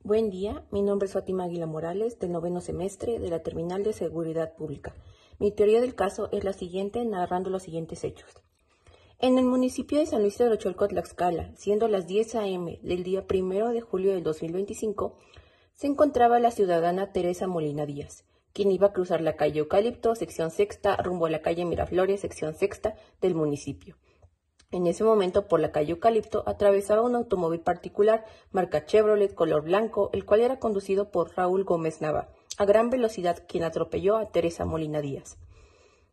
Buen día, mi nombre es Fátima Águila Morales, del 9º semestre de la Terminal de Seguridad Pública. Mi teoría del caso es la siguiente, narrando los siguientes hechos. En el municipio de San Luis de Orocholco, Tlaxcala, siendo las 10 a.m. del día 1 de julio del 2025, se encontraba la ciudadana Teresa Molina Díaz, quien iba a cruzar la calle Eucalipto, sección sexta, rumbo a la calle Miraflores, sección sexta del municipio. En ese momento, por la calle Eucalipto, atravesaba un automóvil particular, marca Chevrolet, color blanco, el cual era conducido por Raúl Gómez Nava, a gran velocidad, quien atropelló a Teresa Molina Díaz,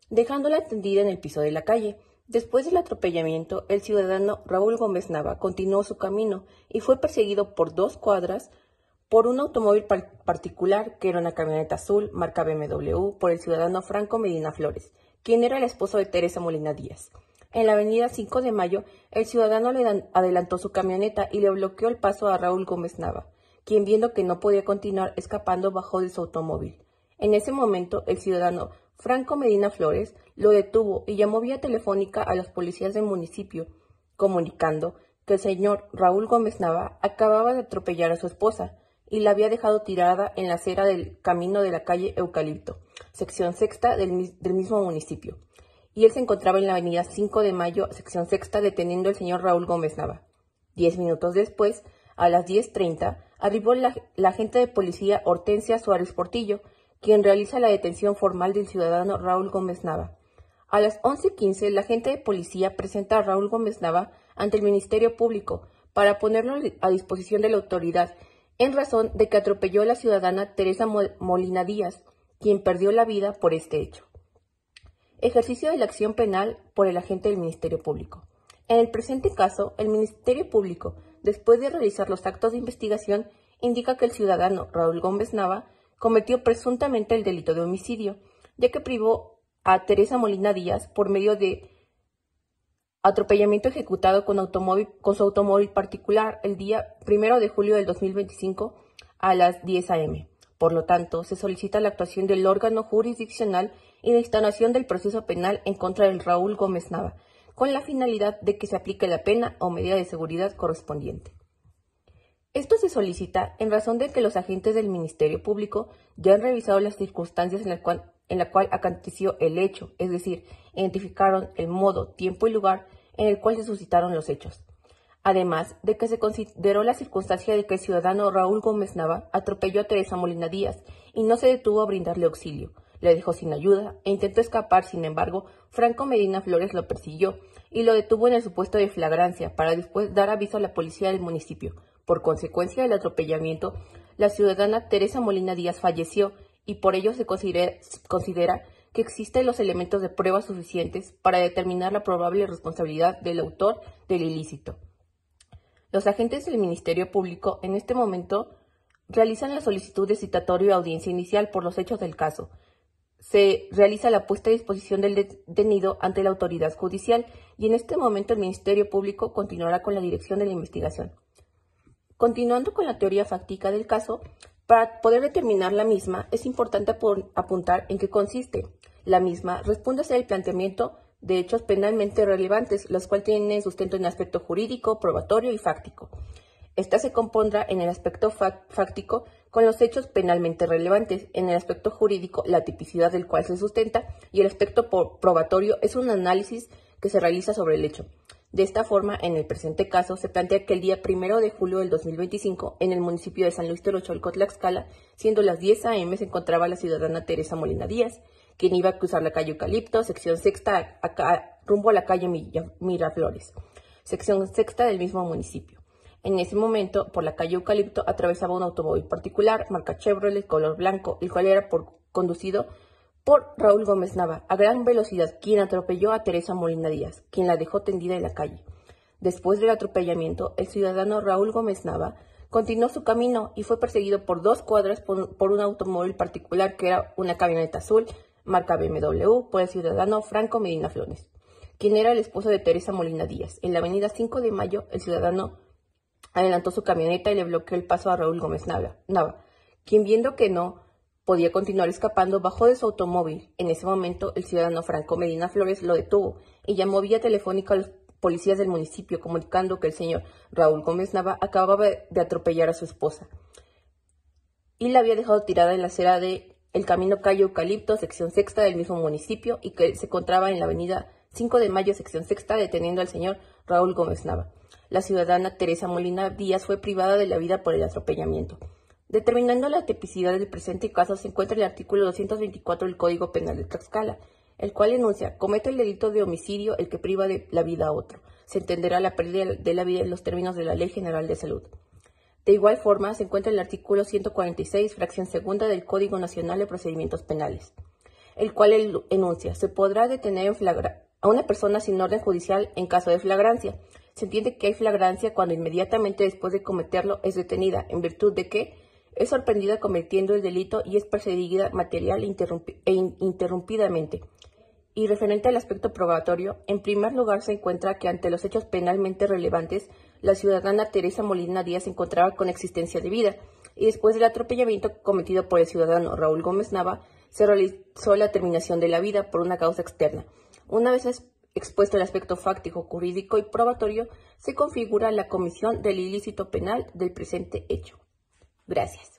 dejándola tendida en el piso de la calle. Después del atropellamiento, el ciudadano Raúl Gómez Nava continuó su camino y fue perseguido por 2 cuadras por un automóvil particular, que era una camioneta azul, marca BMW, por el ciudadano Franco Medina Flores, quien era el esposo de Teresa Molina Díaz. En la avenida 5 de Mayo, el ciudadano le adelantó su camioneta y le bloqueó el paso a Raúl Gómez Nava, quien, viendo que no podía continuar escapando, bajó de su automóvil. En ese momento, el ciudadano Franco Medina Flores lo detuvo y llamó vía telefónica a los policías del municipio, comunicando que el señor Raúl Gómez Nava acababa de atropellar a su esposa y la había dejado tirada en la acera del camino de la calle Eucalipto, sección sexta del mismo municipio, y él se encontraba en la avenida 5 de Mayo, sección sexta, deteniendo al señor Raúl Gómez Nava. 10 minutos después, a las 10:30, arribó la agente de policía Hortensia Suárez Portillo, quien realiza la detención formal del ciudadano Raúl Gómez Nava. A las 11:15, la agente de policía presenta a Raúl Gómez Nava ante el Ministerio Público para ponerlo a disposición de la autoridad, en razón de que atropelló a la ciudadana Teresa Molina Díaz, quien perdió la vida por este hecho. Ejercicio de la acción penal por el agente del Ministerio Público. En el presente caso, el Ministerio Público, después de realizar los actos de investigación, indica que el ciudadano Raúl Gómez Nava cometió presuntamente el delito de homicidio, ya que privó a Teresa Molina Díaz por medio de atropellamiento ejecutado con su automóvil particular el día 1 de julio del 2025 a las 10 a.m. Por lo tanto, se solicita la actuación del órgano jurisdiccional y la instauración del proceso penal en contra del Raúl Gómez Nava, con la finalidad de que se aplique la pena o medida de seguridad correspondiente. Esto se solicita en razón de que los agentes del Ministerio Público ya han revisado las circunstancias en la cual aconteció el hecho, es decir, identificaron el modo, tiempo y lugar en el cual se suscitaron los hechos. Además de que se consideró la circunstancia de que el ciudadano Raúl Gómez Nava atropelló a Teresa Molina Díaz y no se detuvo a brindarle auxilio, le dejó sin ayuda e intentó escapar. Sin embargo, Franco Medina Flores lo persiguió y lo detuvo en el supuesto de flagrancia para después dar aviso a la policía del municipio. Por consecuencia del atropellamiento, la ciudadana Teresa Molina Díaz falleció y por ello se considera que existen los elementos de prueba suficientes para determinar la probable responsabilidad del autor del ilícito. Los agentes del Ministerio Público en este momento realizan la solicitud de citatorio y audiencia inicial por los hechos del caso. Se realiza la puesta a disposición del detenido ante la autoridad judicial y en este momento el Ministerio Público continuará con la dirección de la investigación. Continuando con la teoría fáctica del caso, para poder determinar la misma es importante apuntar en qué consiste. La misma responde a ser el planteamiento de hechos penalmente relevantes, los cuales tienen sustento en aspecto jurídico, probatorio y fáctico. Esta se compondrá en el aspecto fáctico con los hechos penalmente relevantes, en el aspecto jurídico la tipicidad del cual se sustenta y el aspecto probatorio es un análisis que se realiza sobre el hecho. De esta forma, en el presente caso, se plantea que el día 1 de julio del 2025, en el municipio de San Luis de Orocholco, Tlaxcala, siendo las 10 a.m., se encontraba la ciudadana Teresa Molina Díaz, quien iba a cruzar la calle Eucalipto, sección sexta, rumbo a la calle Miraflores, sección sexta del mismo municipio. En ese momento, por la calle Eucalipto, atravesaba un automóvil particular, marca Chevrolet, color blanco, el cual era conducido por Raúl Gómez Nava, a gran velocidad, quien atropelló a Teresa Molina Díaz, quien la dejó tendida en la calle. Después del atropellamiento, el ciudadano Raúl Gómez Nava continuó su camino y fue perseguido por 2 cuadras por un automóvil particular, que era una camioneta azul, marca BMW, por el ciudadano Franco Medina Flores, quien era el esposo de Teresa Molina Díaz. En la avenida 5 de Mayo, el ciudadano adelantó su camioneta y le bloqueó el paso a Raúl Gómez Nava, quien, viendo que no podía continuar escapando, bajó de su automóvil. En ese momento, el ciudadano Franco Medina Flores lo detuvo y llamó vía telefónica a los policías del municipio, comunicando que el señor Raúl Gómez Nava acababa de atropellar a su esposa. y la había dejado tirada en la acera de el camino Calle Eucalipto, sección sexta del mismo municipio, y que se encontraba en la avenida 5 de Mayo, sección sexta, deteniendo al señor Raúl Gómez Nava. La ciudadana Teresa Molina Díaz fue privada de la vida por el atropellamiento. Determinando la tipicidad del presente caso se encuentra el artículo 224 del Código Penal de Tlaxcala, el cual enuncia: comete el delito de homicidio el que priva de la vida a otro. Se entenderá la pérdida de la vida en los términos de la Ley General de Salud. De igual forma, se encuentra el artículo 146, fracción segunda del Código Nacional de Procedimientos Penales, el cual enuncia: se podrá detener a una persona sin orden judicial en caso de flagrancia. Se entiende que hay flagrancia cuando inmediatamente después de cometerlo es detenida, en virtud de que es sorprendida cometiendo el delito y es perseguida material interrumpidamente. Y referente al aspecto probatorio, en primer lugar se encuentra que ante los hechos penalmente relevantes, la ciudadana Teresa Molina Díaz se encontraba con existencia de vida, y después del atropellamiento cometido por el ciudadano Raúl Gómez Nava, se realizó la terminación de la vida por una causa externa. Una vez expuesto el aspecto fáctico, jurídico y probatorio, se configura la comisión del ilícito penal del presente hecho. Gracias.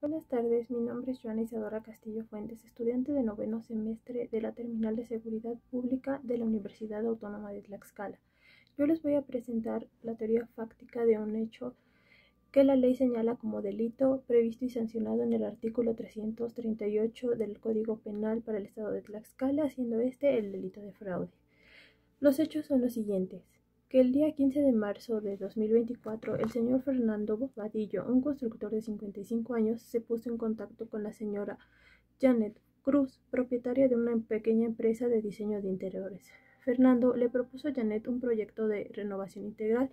Buenas tardes, mi nombre es Joana Isadora Castillo Fuentes, estudiante de noveno semestre de la Terminal de Seguridad Pública de la Universidad Autónoma de Tlaxcala. Yo les voy a presentar la teoría fáctica de un hecho que la ley señala como delito previsto y sancionado en el artículo 338 del Código Penal para el Estado de Tlaxcala, siendo este el delito de fraude. Los hechos son los siguientes: que el día 15 de marzo de 2024, el señor Fernando Vadillo, un constructor de 55 años, se puso en contacto con la señora Janet Cruz, propietaria de una pequeña empresa de diseño de interiores. Fernando le propuso a Janet un proyecto de renovación integral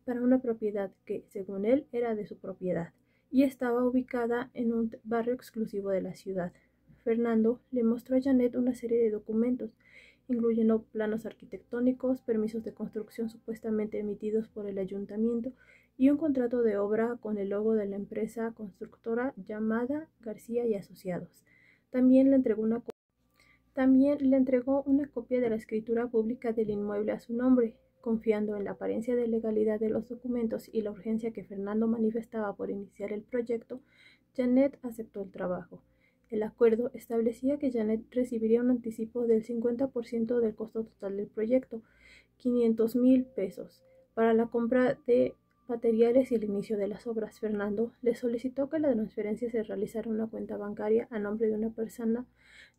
para una propiedad que, según él, era de su propiedad y estaba ubicada en un barrio exclusivo de la ciudad. Fernando le mostró a Janet una serie de documentos, incluyendo planos arquitectónicos, permisos de construcción supuestamente emitidos por el ayuntamiento y un contrato de obra con el logo de la empresa constructora llamada García y Asociados. También le entregó una copia de la escritura pública del inmueble a su nombre. Confiando en la apariencia de legalidad de los documentos y la urgencia que Fernando manifestaba por iniciar el proyecto, Janet aceptó el trabajo. El acuerdo establecía que Janet recibiría un anticipo del 50% del costo total del proyecto, 500,000 pesos, para la compra de materiales y el inicio de las obras. Fernando le solicitó que la transferencia se realizara en una cuenta bancaria a nombre de una persona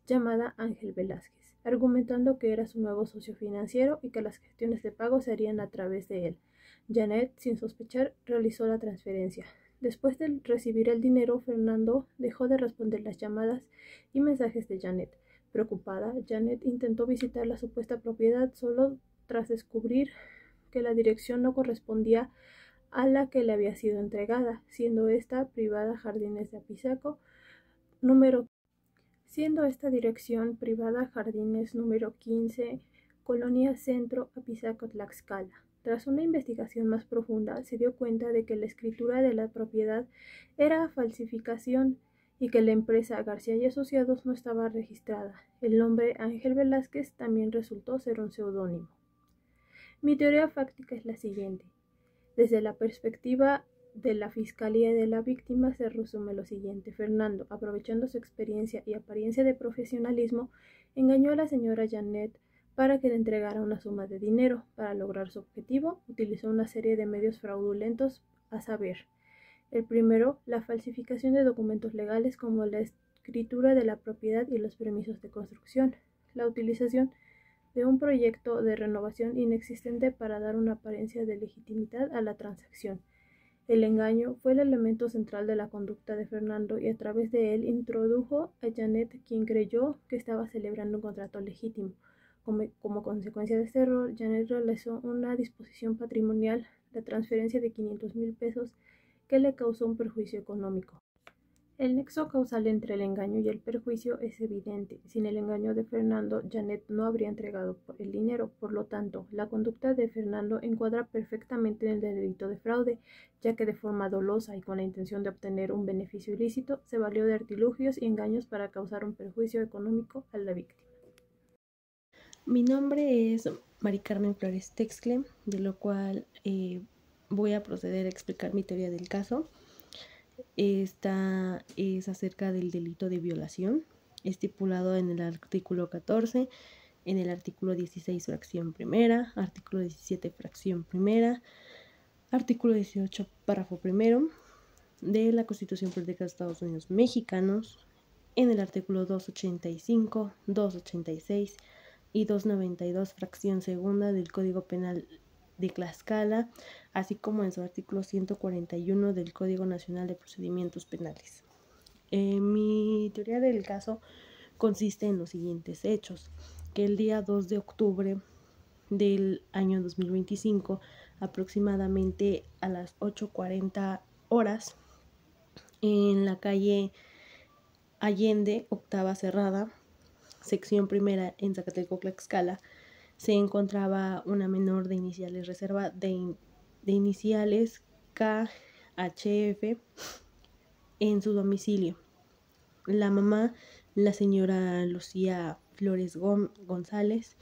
llamada Ángel Velázquez, argumentando que era su nuevo socio financiero y que las gestiones de pago se harían a través de él. Janet, sin sospechar, realizó la transferencia. Después de recibir el dinero, Fernando dejó de responder las llamadas y mensajes de Janet. Preocupada, Janet intentó visitar la supuesta propiedad solo tras descubrir que la dirección no correspondía a la que le había sido entregada, siendo esta Jardines de Apizaco, número 15, Colonia Centro, Apizaco, Tlaxcala. Tras una investigación más profunda, se dio cuenta de que la escritura de la propiedad era falsificación y que la empresa García y Asociados no estaba registrada. El nombre Ángel Velázquez también resultó ser un seudónimo. Mi teoría fáctica es la siguiente. Desde la perspectiva de la Fiscalía y de la víctima se resume lo siguiente. Fernando, aprovechando su experiencia y apariencia de profesionalismo, engañó a la señora Janet para que le entregara una suma de dinero. Para lograr su objetivo, utilizó una serie de medios fraudulentos, a saber: el primero, la falsificación de documentos legales como la escritura de la propiedad y los permisos de construcción, la utilización de un proyecto de renovación inexistente para dar una apariencia de legitimidad a la transacción. El engaño fue el elemento central de la conducta de Fernando y a través de él introdujo a Janet, quien creyó que estaba celebrando un contrato legítimo. Como consecuencia de este error, Janet realizó una disposición patrimonial, la transferencia de 500,000 pesos, que le causó un perjuicio económico. El nexo causal entre el engaño y el perjuicio es evidente. Sin el engaño de Fernando, Janet no habría entregado el dinero. Por lo tanto, la conducta de Fernando encuadra perfectamente en el delito de fraude, ya que de forma dolosa y con la intención de obtener un beneficio ilícito, se valió de artilugios y engaños para causar un perjuicio económico a la víctima. Mi nombre es Mari Carmen Flores Texcle, de lo cual voy a proceder a explicar mi teoría del caso. Esta es acerca del delito de violación, estipulado en el artículo 14, en el artículo 16, fracción primera, artículo 17, fracción primera, artículo 18, párrafo primero de la Constitución Política de Estados Unidos Mexicanos, en el artículo 285, 286 y 292, fracción segunda del Código Penal de Tlaxcala, así como en su artículo 141 del Código Nacional de Procedimientos Penales. Mi teoría del caso consiste en los siguientes hechos: que el día 2 de octubre del año 2025, aproximadamente a las 8:40 horas, en la calle Allende, octava cerrada, sección primera, en Zacatelco, Tlaxcala, se encontraba una menor de iniciales de iniciales KHF en su domicilio. La mamá, la señora Lucía Flores González,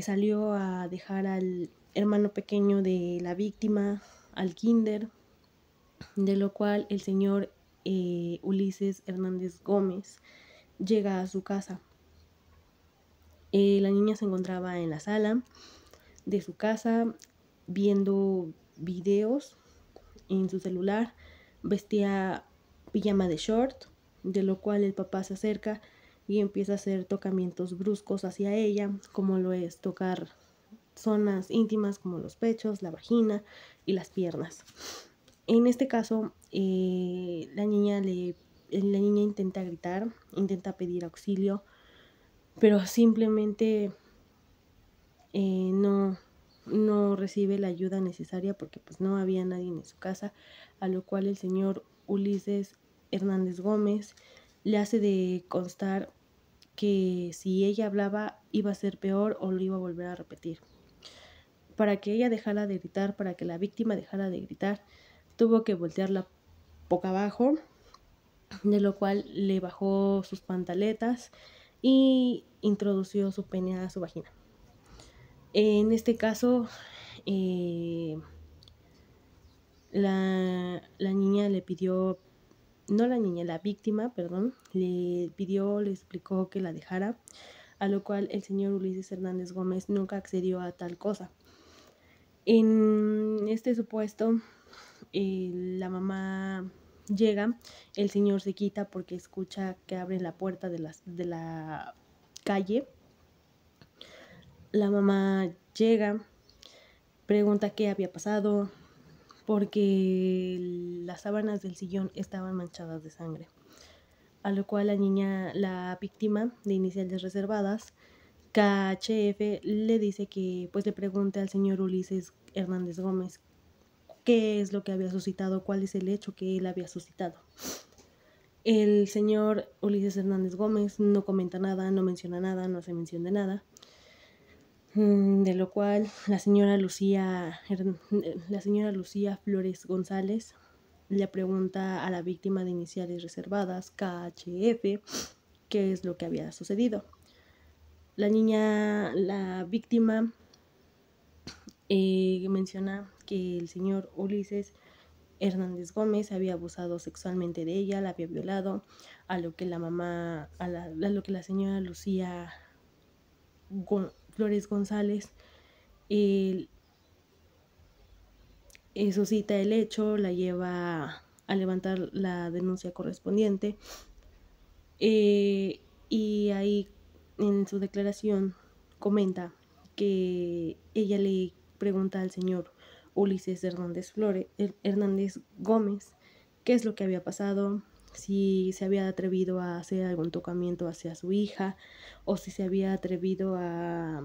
salió a dejar al hermano pequeño de la víctima al kinder, de lo cual el señor Ulises Hernández Gómez llega a su casa. La niña se encontraba en la sala de su casa viendo videos en su celular, vestía pijama de short, de lo cual el papá se acerca y empieza a hacer tocamientos bruscos hacia ella, como lo es tocar zonas íntimas como los pechos, la vagina y las piernas. En este caso, la niña intenta gritar, intenta pedir auxilio, pero simplemente no recibe la ayuda necesaria porque pues no había nadie en su casa, a lo cual el señor Ulises Hernández Gómez le hace de constar que si ella hablaba iba a ser peor o lo iba a volver a repetir. Para que ella dejara de gritar, para que la víctima dejara de gritar, tuvo que voltearla boca abajo, de lo cual le bajó sus pantaletas y introdució su pene a su vagina. En este caso, la niña le pidió, no la niña, la víctima, perdón, le explicó que la dejara, a lo cual el señor Ulises Hernández Gómez nunca accedió a tal cosa. En este supuesto, la mamá llega, el señor se quita porque escucha que abren la puerta de la calle. La mamá llega, pregunta qué había pasado, porque las sábanas del sillón estaban manchadas de sangre. A lo cual la víctima de iniciales reservadas, KHF, le dice que pues le pregunte al señor Ulises Hernández Gómez qué es lo que había suscitado, cuál es el hecho que él había suscitado. El señor Ulises Hernández Gómez no comenta nada, no menciona nada, no hace mención de nada. De lo cual la señora Lucía Flores González le pregunta a la víctima de iniciales reservadas, KHF, qué es lo que había sucedido. La víctima menciona que el señor Ulises Hernández Gómez había abusado sexualmente de ella, la había violado, a lo que la señora Lucía Flores González suscita el hecho, la lleva a levantar la denuncia correspondiente, y ahí en su declaración comenta que ella le pregunta al señor Ulises Hernández Gómez qué es lo que había pasado, si se había atrevido a hacer algún tocamiento hacia su hija o si se había atrevido a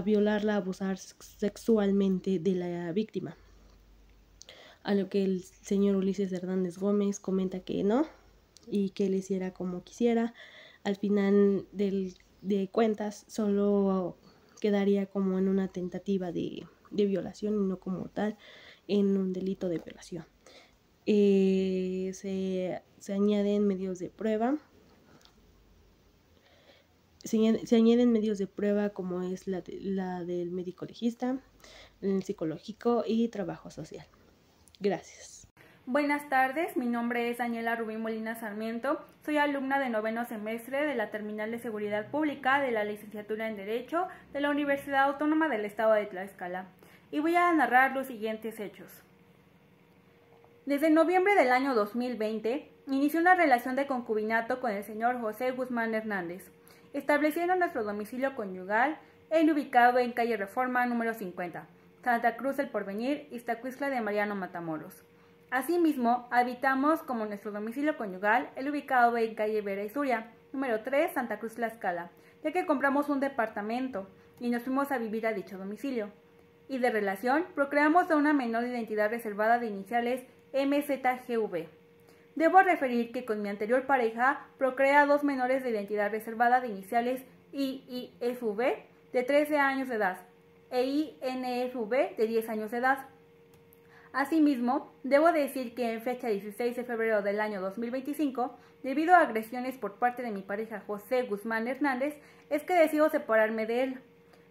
violarla, a abusar sexualmente de la víctima. A lo que el señor Ulises Hernández Gómez comenta que no y que él hiciera como quisiera. Al final de cuentas solo quedaría como en una tentativa de violación y no como tal en un delito de violación. Se añaden medios de prueba. Se añaden medios de prueba como es la del médico legista, el psicológico y trabajo social. Gracias. Buenas tardes, mi nombre es Daniela Rubí Molina Sarmiento, soy alumna de noveno semestre de la Terminal de Seguridad Pública de la Licenciatura en Derecho de la Universidad Autónoma del Estado de Tlaxcala y voy a narrar los siguientes hechos. Desde noviembre del año 2020, inició una relación de concubinato con el señor José Guzmán Hernández, estableciendo nuestro domicilio conyugal, él ubicado en calle Reforma número 50, Santa Cruz del Porvenir, Iztacuistla de Mariano, Matamoros. Asimismo, habitamos como nuestro domicilio conyugal, el ubicado en calle Vera y Suria, número 3, Santa Cruz, Tlaxcala, ya que compramos un departamento y nos fuimos a vivir a dicho domicilio. Y de relación, procreamos a una menor de identidad reservada de iniciales MZGV. Debo referir que con mi anterior pareja procreé a 2 menores de identidad reservada de iniciales IIFV de 13 años de edad e INFV de 10 años de edad. Asimismo, debo decir que en fecha 16 de febrero del año 2025, debido a agresiones por parte de mi pareja José Guzmán Hernández, es que decido separarme de él,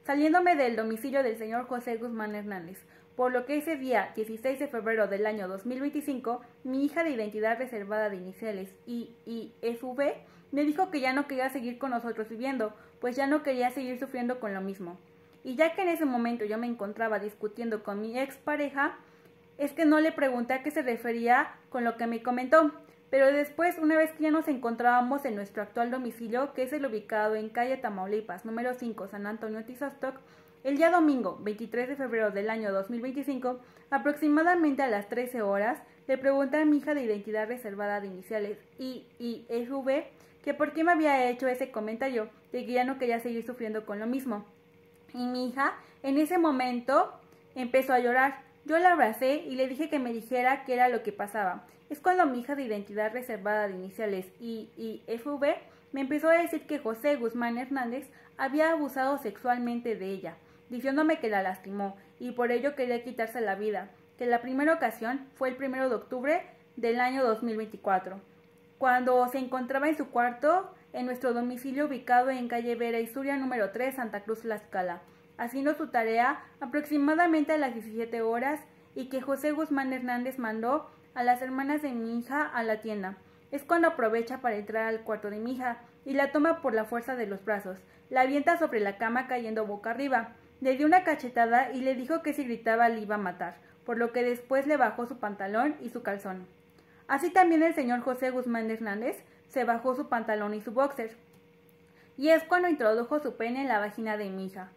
saliéndome del domicilio del señor José Guzmán Hernández, por lo que ese día 16 de febrero del año 2025, mi hija de identidad reservada de iniciales IIFV me dijo que ya no quería seguir con nosotros viviendo, pues ya no quería seguir sufriendo con lo mismo. Y ya que en ese momento yo me encontraba discutiendo con mi expareja, es que no le pregunté a qué se refería con lo que me comentó, pero después, una vez que ya nos encontrábamos en nuestro actual domicilio, que es el ubicado en calle Tamaulipas, número 5, San Antonio Tizostoc, el día domingo, 23 de febrero del año 2025, aproximadamente a las 13 horas, le pregunté a mi hija de identidad reservada de iniciales IIFV que por qué me había hecho ese comentario de que ya no quería seguir sufriendo con lo mismo. Y mi hija, en ese momento, empezó a llorar. Yo la abracé y le dije que me dijera qué era lo que pasaba. Es cuando mi hija de identidad reservada de iniciales IIFV me empezó a decir que José Guzmán Hernández había abusado sexualmente de ella, diciéndome que la lastimó y por ello quería quitarse la vida, que la primera ocasión fue el 1 de octubre del año 2024, cuando se encontraba en su cuarto en nuestro domicilio ubicado en calle Vera y Suria número 3, Santa Cruz, Tlaxcala, haciendo su tarea aproximadamente a las 17 horas y que José Guzmán Hernández mandó a las hermanas de mi hija a la tienda. Es cuando aprovecha para entrar al cuarto de mi hija y la toma por la fuerza de los brazos, la avienta sobre la cama cayendo boca arriba, le dio una cachetada y le dijo que si gritaba le iba a matar, por lo que después le bajó su pantalón y su calzón. Así también el señor José Guzmán Hernández se bajó su pantalón y su boxer. Y es cuando introdujo su pene en la vagina de mi hija.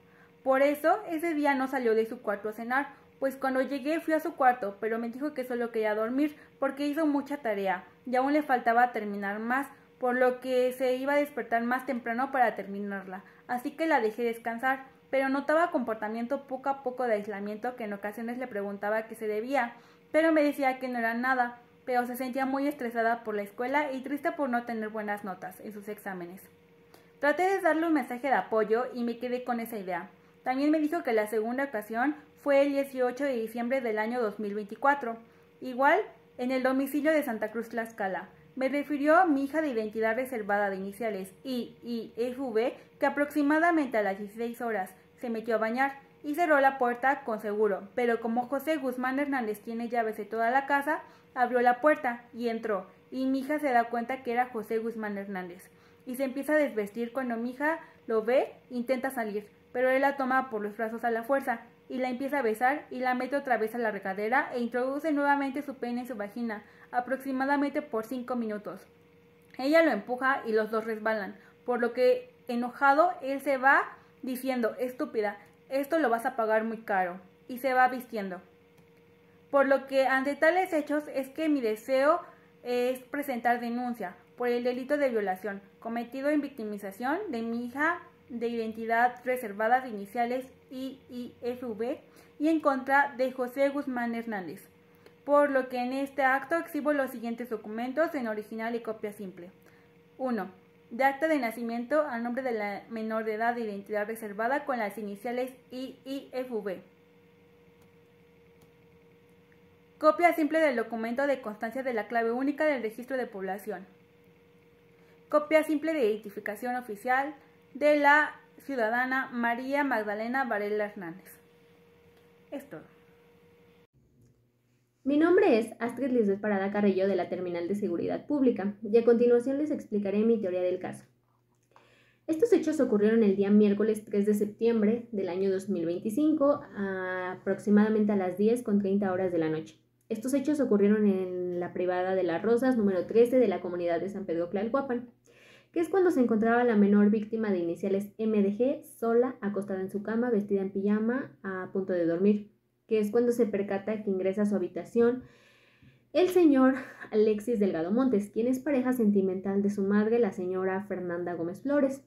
Por eso, ese día no salió de su cuarto a cenar, pues cuando llegué fui a su cuarto, pero me dijo que solo quería dormir porque hizo mucha tarea y aún le faltaba terminar más, por lo que se iba a despertar más temprano para terminarla, así que la dejé descansar, pero notaba comportamiento poco a poco de aislamiento que en ocasiones le preguntaba a qué se debía, pero me decía que no era nada, pero se sentía muy estresada por la escuela y triste por no tener buenas notas en sus exámenes. Traté de darle un mensaje de apoyo y me quedé con esa idea. También me dijo que la segunda ocasión fue el 18 de diciembre del año 2024, igual en el domicilio de Santa Cruz, Tlaxcala. Me refirió a mi hija de identidad reservada de iniciales IIFV que aproximadamente a las 16 horas se metió a bañar y cerró la puerta con seguro, pero como José Guzmán Hernández tiene llaves de toda la casa, abrió la puerta y entró, y mi hija se da cuenta que era José Guzmán Hernández, y se empieza a desvestir. Cuando mi hija lo ve, intenta salir, pero él la toma por los brazos a la fuerza, y la empieza a besar y la mete otra vez a la regadera e introduce nuevamente su pene en su vagina, aproximadamente por 5 minutos. Ella lo empuja y los dos resbalan, por lo que, enojado, él se va diciendo: estúpida, esto lo vas a pagar muy caro, y se va vistiendo. Por lo que ante tales hechos es que mi deseo es presentar denuncia por el delito de violación cometido en victimización de mi hija de identidad reservada de iniciales IIFV y en contra de José Guzmán Hernández, por lo que en este acto exhibo los siguientes documentos en original y copia simple. 1. De acta de nacimiento a nombre de la menor de edad de identidad reservada con las iniciales IIFV. Copia simple del documento de constancia de la clave única del registro de población. Copia simple de identificación oficial de la ciudadana María Magdalena Varela Hernández. Es todo. Mi nombre es Astrid Lisbeth Parada Carrillo de la Terminal de Seguridad Pública y a continuación les explicaré mi teoría del caso. Estos hechos ocurrieron el día miércoles 3 de septiembre del año 2025, aproximadamente a las 10:30 de la noche. Estos hechos ocurrieron en la privada de Las Rosas, número 13 de la comunidad de San Pedro Tlalhuapan, que es cuando se encontraba la menor víctima de iniciales MDG, sola, acostada en su cama, vestida en pijama, a punto de dormir, que es cuando se percata que ingresa a su habitación el señor Alexis Delgado Montes, quien es pareja sentimental de su madre, la señora Fernanda Gómez Flores.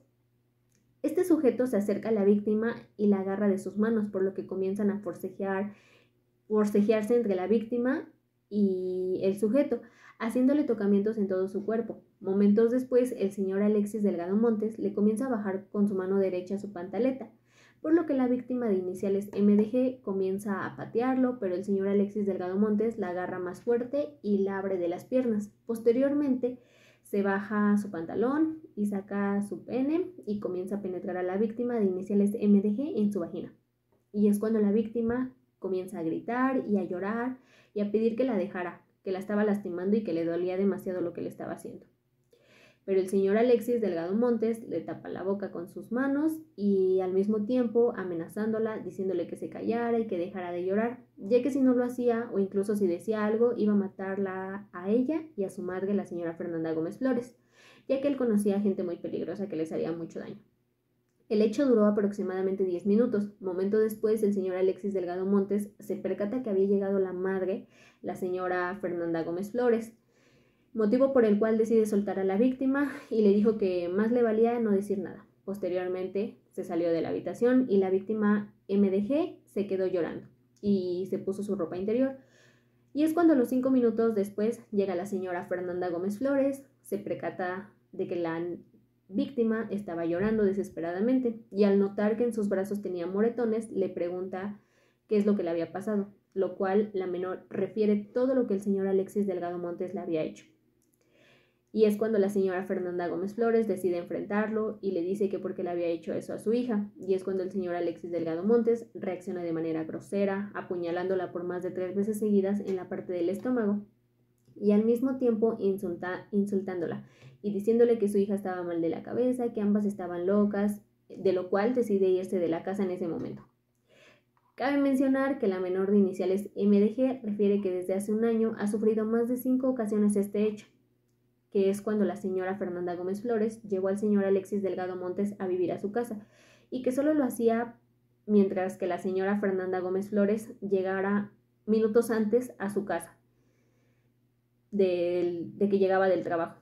Este sujeto se acerca a la víctima y la agarra de sus manos, por lo que comienzan a forcejearse entre la víctima y el sujeto, haciéndole tocamientos en todo su cuerpo. Momentos después, el señor Alexis Delgado Montes le comienza a bajar con su mano derecha su pantaleta, por lo que la víctima de iniciales MDG comienza a patearlo, pero el señor Alexis Delgado Montes la agarra más fuerte y la abre de las piernas. Posteriormente, se baja su pantalón y saca su pene y comienza a penetrar a la víctima de iniciales MDG en su vagina. Y es cuando la víctima comienza a gritar y a llorar y a pedir que la dejara, que la estaba lastimando y que le dolía demasiado lo que le estaba haciendo. Pero el señor Alexis Delgado Montes le tapa la boca con sus manos y al mismo tiempo amenazándola, diciéndole que se callara y que dejara de llorar, ya que si no lo hacía o incluso si decía algo iba a matarla a ella y a su madre, la señora Fernanda Gómez Flores, ya que él conocía a gente muy peligrosa que les haría mucho daño. El hecho duró aproximadamente 10 minutos. Momento después, el señor Alexis Delgado Montes se percata que había llegado la madre, la señora Fernanda Gómez Flores, motivo por el cual decide soltar a la víctima y le dijo que más le valía no decir nada. Posteriormente se salió de la habitación y la víctima MDG se quedó llorando y se puso su ropa interior. Y es cuando a los 5 minutos después llega la señora Fernanda Gómez Flores, se percata de que la víctima estaba llorando desesperadamente y al notar que en sus brazos tenía moretones le pregunta qué es lo que le había pasado, lo cual la menor refiere todo lo que el señor Alexis Delgado Montes le había hecho. Y es cuando la señora Fernanda Gómez Flores decide enfrentarlo y le dice que por qué le había hecho eso a su hija. Y es cuando el señor Alexis Delgado Montes reacciona de manera grosera, apuñalándola por más de 3 veces seguidas en la parte del estómago. Y al mismo tiempo insultándola y diciéndole que su hija estaba mal de la cabeza, que ambas estaban locas, de lo cual decide irse de la casa en ese momento. Cabe mencionar que la menor de iniciales MDG refiere que desde hace un año ha sufrido más de 5 ocasiones este hecho, que es cuando la señora Fernanda Gómez Flores llevó al señor Alexis Delgado Montes a vivir a su casa y que solo lo hacía mientras que la señora Fernanda Gómez Flores llegara minutos antes a su casa de que llegaba del trabajo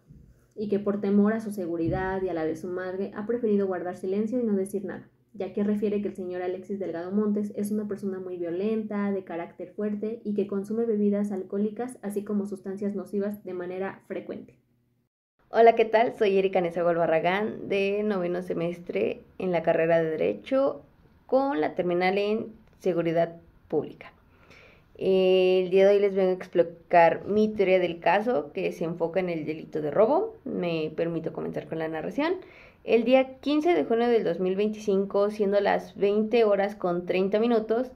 y que por temor a su seguridad y a la de su madre ha preferido guardar silencio y no decir nada, ya que refiere que el señor Alexis Delgado Montes es una persona muy violenta, de carácter fuerte y que consume bebidas alcohólicas así como sustancias nocivas de manera frecuente. Hola, ¿qué tal? Soy Erika Nezahualcóyotl Barragán, de 9º semestre en la carrera de Derecho con la terminal en Seguridad Pública. El día de hoy les vengo a explicar mi teoría del caso, que se enfoca en el delito de robo. Me permito comenzar con la narración. El día 15 de junio del 2025, siendo las 20:30,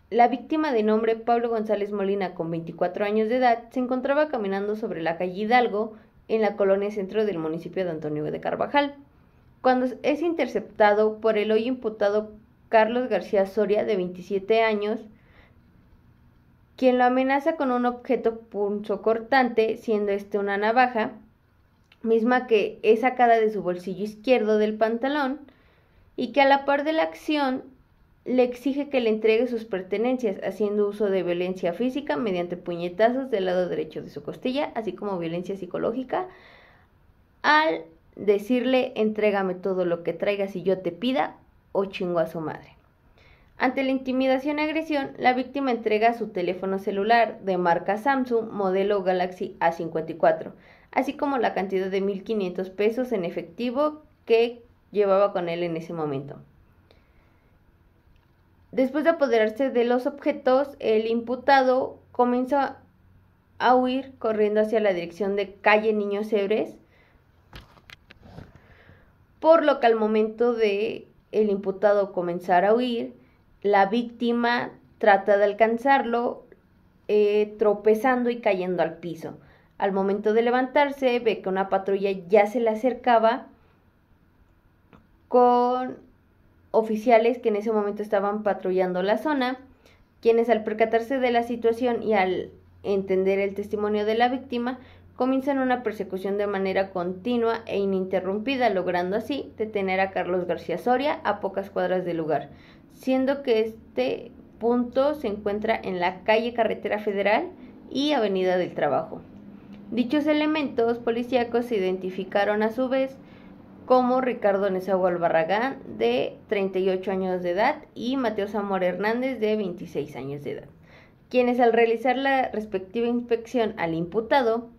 la víctima de nombre Pablo González Molina, con 24 años de edad, se encontraba caminando sobre la calle Hidalgo, en la colonia centro del municipio de Antonio de Carvajal, cuando es interceptado por el hoy imputado Carlos García Soria, de 27 años, quien lo amenaza con un objeto punzocortante, siendo este una navaja, misma que es sacada de su bolsillo izquierdo del pantalón, y que a la par de la acción le exige que le entregue sus pertenencias, haciendo uso de violencia física mediante puñetazos del lado derecho de su costilla, así como violencia psicológica, al decirle: entrégame todo lo que traigas y yo te pida, o chingo a su madre. Ante la intimidación y agresión, la víctima entrega su teléfono celular de marca Samsung, modelo Galaxy A54, así como la cantidad de 1,500 pesos en efectivo que llevaba con él en ese momento. Después de apoderarse de los objetos, el imputado comienza a huir corriendo hacia la dirección de calle Niños Héroes, por lo que al momento de el imputado comenzar a huir, la víctima trata de alcanzarlo, tropezando y cayendo al piso. Al momento de levantarse, ve que una patrulla ya se le acercaba con oficiales que en ese momento estaban patrullando la zona, quienes al percatarse de la situación y al entender el testimonio de la víctima, comienzan una persecución de manera continua e ininterrumpida, logrando así detener a Carlos García Soria a pocas cuadras del lugar, siendo que este punto se encuentra en la calle Carretera Federal y Avenida del Trabajo. Dichos elementos policíacos se identificaron a su vez como Ricardo Nezahualcóyotl Barragán, de 38 años de edad, y Mateo Zamora Hernández, de 26 años de edad, quienes al realizar la respectiva inspección al imputado,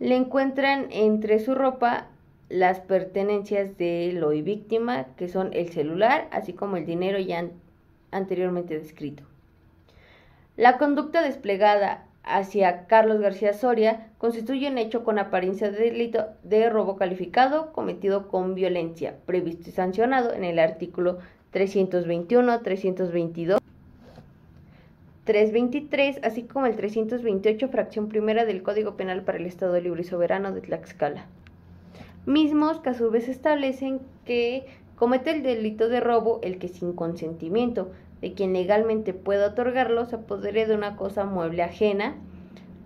le encuentran entre su ropa las pertenencias del hoy víctima, que son el celular, así como el dinero ya anteriormente descrito. La conducta desplegada hacia Carlos García Soria constituye un hecho con apariencia de delito de robo calificado cometido con violencia, previsto y sancionado en el artículo 321, 322, 323, así como el 328, fracción primera del Código Penal para el Estado Libre y Soberano de Tlaxcala. Mismos que a su vez establecen que comete el delito de robo el que sin consentimiento de quien legalmente pueda otorgarlo se apodere de una cosa mueble ajena,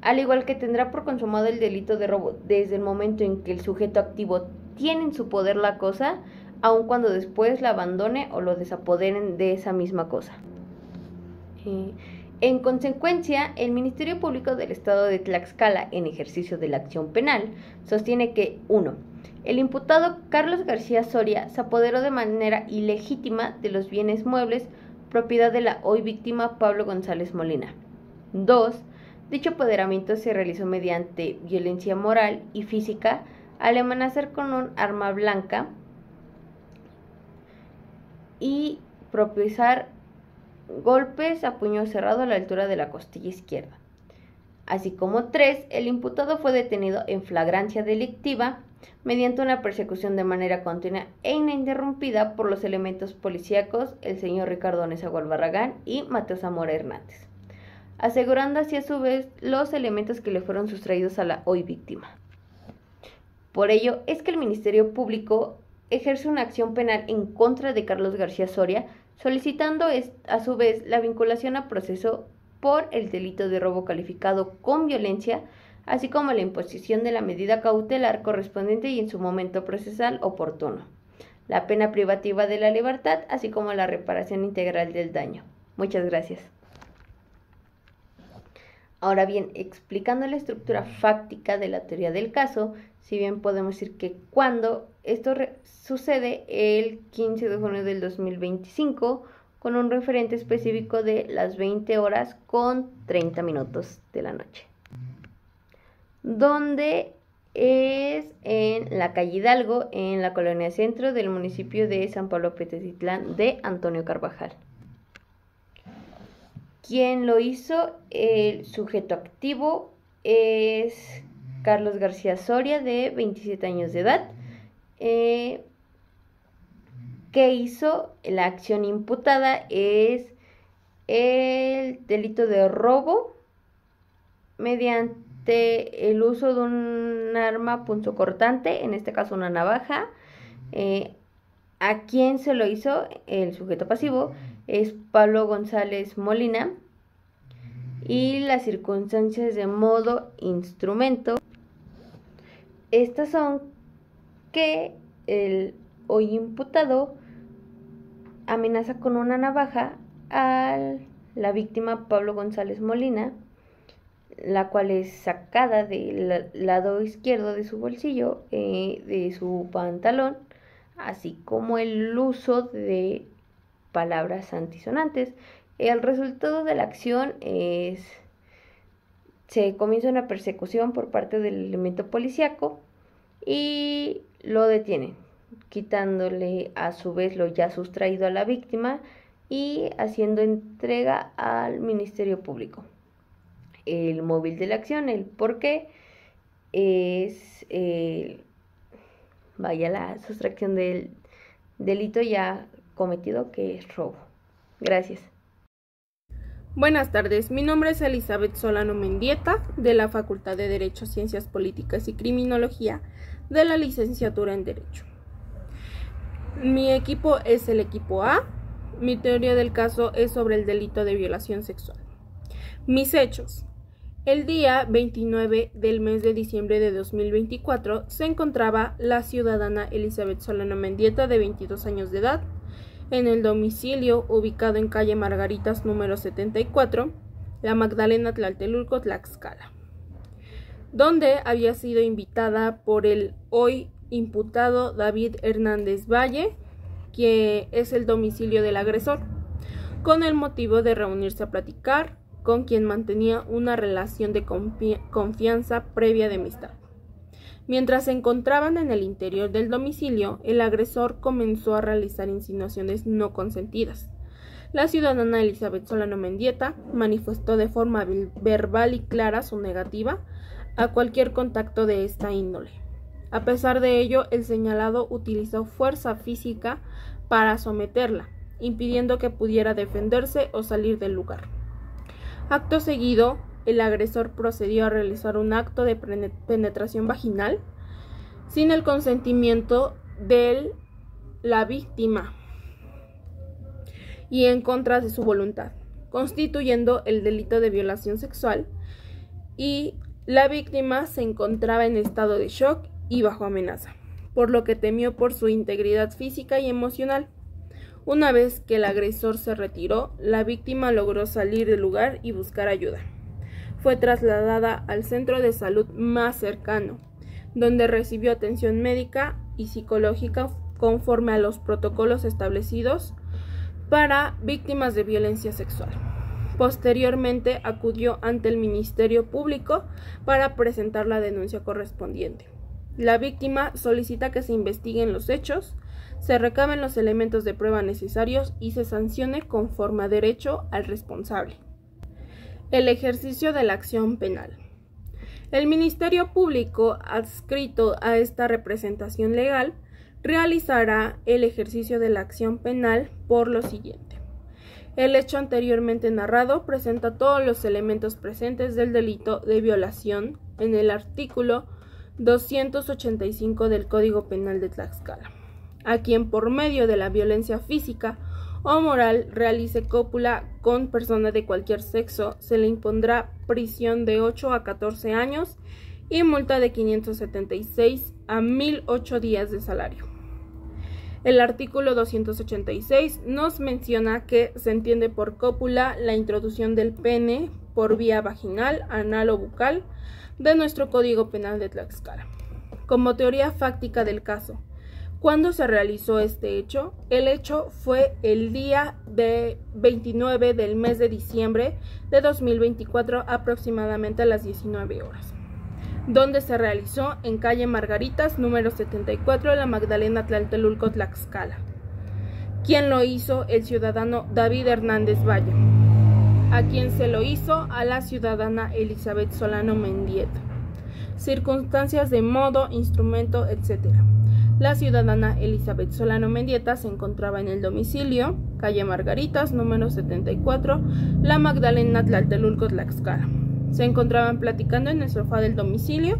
al igual que tendrá por consumado el delito de robo desde el momento en que el sujeto activo tiene en su poder la cosa, aun cuando después la abandone o lo desapoderen de esa misma cosa. En consecuencia, el Ministerio Público del Estado de Tlaxcala, en ejercicio de la acción penal, sostiene que 1. El imputado Carlos García Soria se apoderó de manera ilegítima de los bienes muebles propiedad de la hoy víctima Pablo González Molina. 2. Dicho apoderamiento se realizó mediante violencia moral y física al amenazar con un arma blanca y propiciar golpes a puño cerrado a la altura de la costilla izquierda. Así como 3. El imputado fue detenido en flagrancia delictiva mediante una persecución de manera continua e ininterrumpida por los elementos policíacos, el señor Ricardo Nezahualcóyotl Barragán y Mateo Zamora Hernández, asegurando así a su vez los elementos que le fueron sustraídos a la hoy víctima. Por ello es que el Ministerio Público ejerce una acción penal en contra de Carlos García Soria, solicitando a su vez la vinculación a proceso por el delito de robo calificado con violencia, así como la imposición de la medida cautelar correspondiente y en su momento procesal oportuno, la pena privativa de la libertad, así como la reparación integral del daño. Muchas gracias. Ahora bien, explicando la estructura fáctica de la teoría del caso, si bien podemos decir que cuando esto sucede el 15 de junio del 2025, con un referente específico de las 20 horas con 30 minutos de la noche, donde es en la calle Hidalgo, en la colonia Centro del municipio de San Pablo Petetitlán de Antonio Carvajal. Quien lo hizo, el sujeto activo, es Carlos García Soria, de 27 años de edad, que hizo la acción imputada es el delito de robo mediante el uso de un arma punzocortante, en este caso una navaja. A quien se lo hizo, el sujeto pasivo, es Pablo González Molina, y las circunstancias de modo instrumento, estas son que el hoy imputado amenaza con una navaja a la víctima Pablo González Molina, la cual es sacada del lado izquierdo de su bolsillo, de su pantalón, así como el uso de palabras antisonantes. El resultado de la acción se comienza una persecución por parte del elemento policíaco y lo detienen, quitándole a su vez lo ya sustraído a la víctima y haciendo entrega al Ministerio Público. El móvil de la acción, el porqué, es la sustracción del delito ya cometido, que es robo. Gracias. Buenas tardes, mi nombre es Elizabeth Solano Mendieta, de la Facultad de Derecho, Ciencias Políticas y Criminología, de la licenciatura en Derecho. Mi equipo es el equipo A. Mi teoría del caso es sobre el delito de violación sexual. Mis hechos. El día 29 del mes de diciembre de 2024 se encontraba la ciudadana Elizabeth Solano Mendieta, de 22 años de edad, en el domicilio ubicado en calle Margaritas número 74, La Magdalena, Tlatelolco, Tlaxcala, donde había sido invitada por el hoy imputado David Hernández Valle, que es el domicilio del agresor, con el motivo de reunirse a platicar con quien mantenía una relación de confianza previa de amistad. Mientras se encontraban en el interior del domicilio, el agresor comenzó a realizar insinuaciones no consentidas. La ciudadana Elizabeth Solano Mendieta manifestó de forma verbal y clara su negativa a cualquier contacto de esta índole. A pesar de ello, el señalado utilizó fuerza física para someterla, impidiendo que pudiera defenderse o salir del lugar. Acto seguido, el agresor procedió a realizar un acto de penetración vaginal sin el consentimiento de la víctima y en contra de su voluntad, constituyendo el delito de violación sexual, y la víctima se encontraba en estado de shock y bajo amenaza, por lo que temió por su integridad física y emocional. Una vez que el agresor se retiró, la víctima logró salir del lugar y buscar ayuda. Fue trasladada al centro de salud más cercano, donde recibió atención médica y psicológica conforme a los protocolos establecidos para víctimas de violencia sexual. Posteriormente acudió ante el Ministerio Público para presentar la denuncia correspondiente. La víctima solicita que se investiguen los hechos, se recaben los elementos de prueba necesarios y se sancione conforme a derecho al responsable. El ejercicio de la acción penal. El Ministerio Público, adscrito a esta representación legal, realizará el ejercicio de la acción penal por lo siguiente. El hecho anteriormente narrado presenta todos los elementos presentes del delito de violación en el artículo 285 del Código Penal de Tlaxcala. A quien por medio de la violencia física o moral realice cópula con persona de cualquier sexo, se le impondrá prisión de 8 a 14 años y multa de 576 a 1008 días de salario. El artículo 286 nos menciona que se entiende por cópula la introducción del pene por vía vaginal, anal o bucal de nuestro Código Penal de Tlaxcala. Como teoría fáctica del caso, ¿cuándo se realizó este hecho? El hecho fue el día 29 del mes de diciembre de 2024, aproximadamente a las 19 horas, donde se realizó en calle Margaritas, número 74, La Magdalena, Tlatelolco, Tlaxcala. ¿Quién lo hizo? El ciudadano David Hernández Valle. ¿A quién se lo hizo? A la ciudadana Elizabeth Solano Mendieta. Circunstancias de modo, instrumento, etc. La ciudadana Elizabeth Solano Mendieta se encontraba en el domicilio, calle Margaritas, número 74, La Magdalena, Tlatelolco, Tlaxcala. Se encontraban platicando en el sofá del domicilio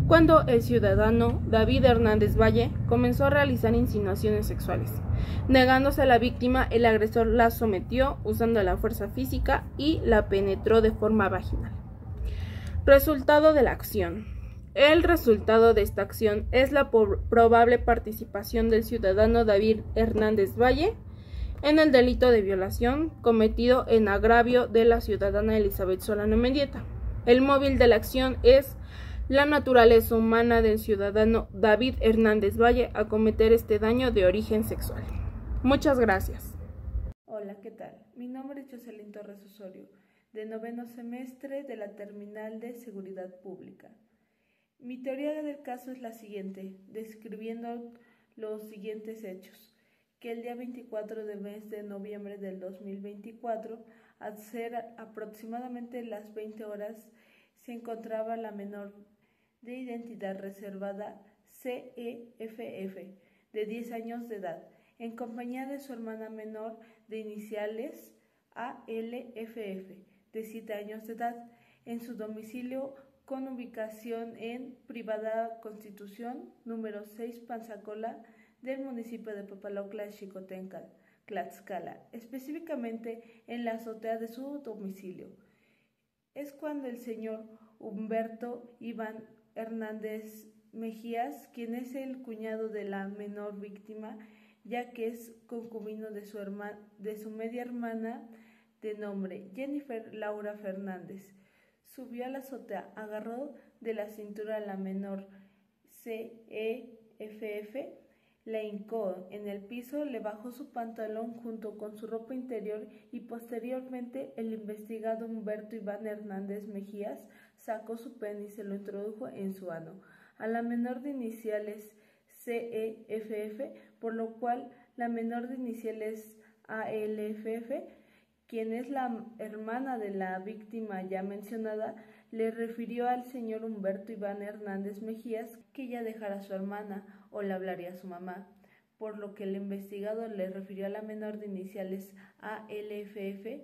cuando el ciudadano David Hernández Valle comenzó a realizar insinuaciones sexuales. Negándose a la víctima, el agresor la sometió usando la fuerza física y la penetró de forma vaginal. Resultado de la acción. El resultado de esta acción es la probable participación del ciudadano David Hernández Valle en el delito de violación cometido en agravio de la ciudadana Elizabeth Solano Mendieta. El móvil de la acción es la naturaleza humana del ciudadano David Hernández Valle a cometer este daño de origen sexual. Muchas gracias. Hola, ¿qué tal? Mi nombre es Jocelyn Torres Osorio, de 9º semestre de la Terminal de Seguridad Pública. Mi teoría del caso es la siguiente, describiendo los siguientes hechos. Que el día 24 del mes de noviembre del 2024, al ser aproximadamente las 20 horas, se encontraba la menor de identidad reservada CEFF, de 10 años de edad, en compañía de su hermana menor de iniciales ALFF, de 7 años de edad, en su domicilio con ubicación en Privada Constitución, número 6 Panzacola, del municipio de Papalocla, Xicoténcal, Tlaxcala, específicamente en la azotea de su domicilio. Es cuando el señor Humberto Iván Hernández Mejías, quien es el cuñado de la menor víctima, ya que es concubino de su media hermana de nombre Jennifer Laura Fernández, subió a la azotea, agarró de la cintura a la menor CEFF, la hincó en el piso, le bajó su pantalón junto con su ropa interior y posteriormente el investigado Humberto Iván Hernández Mejías sacó su pene y se lo introdujo en su ano a la menor de iniciales CEFF, por lo cual la menor de iniciales ALFF, quien es la hermana de la víctima ya mencionada, le refirió al señor Humberto Iván Hernández Mejías que ella dejara a su hermana o le hablaría a su mamá, por lo que el investigado le refirió a la menor de iniciales ALFF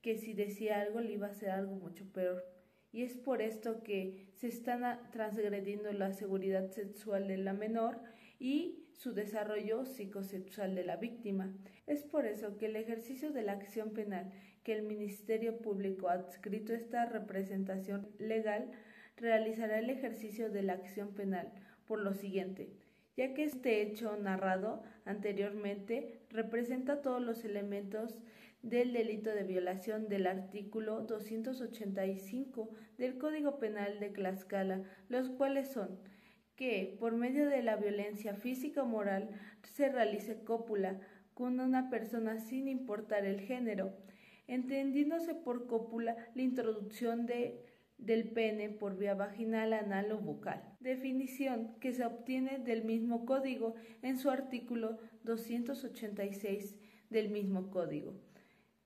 que si decía algo le iba a hacer algo mucho peor. Y es por esto que se está transgrediendo la seguridad sexual de la menor y su desarrollo psicosexual de la víctima. Es por eso que el ejercicio de la acción penal que el Ministerio Público adscrito a esta representación legal realizará el ejercicio de la acción penal por lo siguiente, ya que este hecho narrado anteriormente representa todos los elementos del delito de violación del artículo 285 del Código Penal de Tlaxcala, los cuales son que por medio de la violencia física o moral se realice cópula con una persona sin importar el género, entendiéndose por cópula la introducción del pene por vía vaginal, anal o bucal. Definición que se obtiene del mismo código en su artículo 286 del mismo código.